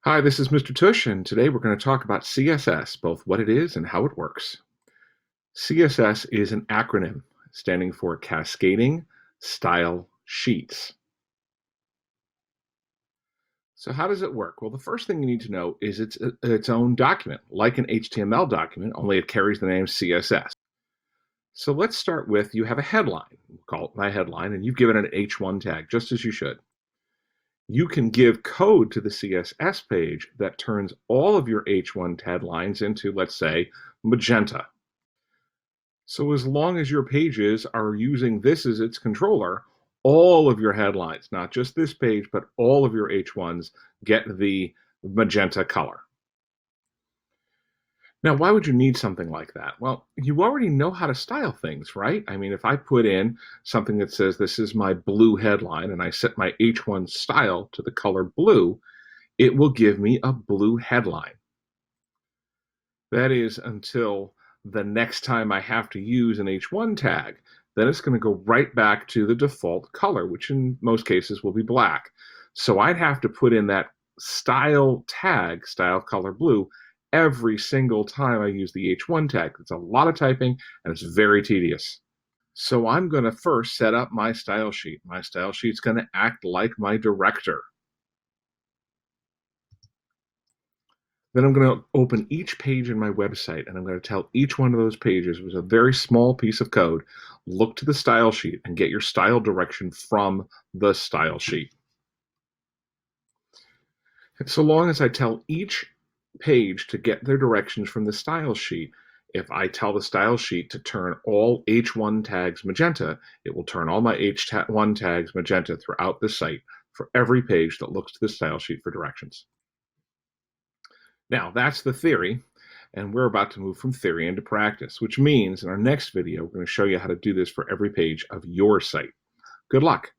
Hi, this is Mr. Tush, and today we're going to talk about CSS, both what it is and how it works. CSS is an acronym standing for Cascading Style Sheets. So how does it work? Well, the first thing you need to know is it's its own document, like an HTML document, only it carries the name CSS. So let's start with you have a headline. We'll call it my headline, and you've given it an H1 tag, just as you should. You can give code to the CSS page that turns all of your H1 headlines into, let's say, magenta. So as long as your pages are using this as its controller, all of your headlines, not just this page, but all of your H1s get the magenta color. Now, why would you need something like that? Well, you already know how to style things, right? I mean, if I put in something that says this is my blue headline and I set my H1 style to the color blue, it will give me a blue headline. That is until the next time I have to use an H1 tag. Then it's going to go right back to the default color, which in most cases will be black. So I'd have to put in that style tag, style color blue, every single time I use the H1 tag. It's a lot of typing and it's very tedious. So I'm going to first set up my style sheet. My style sheet's going to act like my director. Then I'm going to open each page in my website and I'm going to tell each one of those pages with a very small piece of code, look to the style sheet and get your style direction from the style sheet. And so long as I tell each page to get their directions from the style sheet, if I tell the style sheet to turn all H1 tags magenta, it will turn all my H1 tags magenta throughout the site for every page that looks to the style sheet for directions. Now, that's the theory, and we're about to move from theory into practice, which means in our next video, we're going to show you how to do this for every page of your site. Good luck.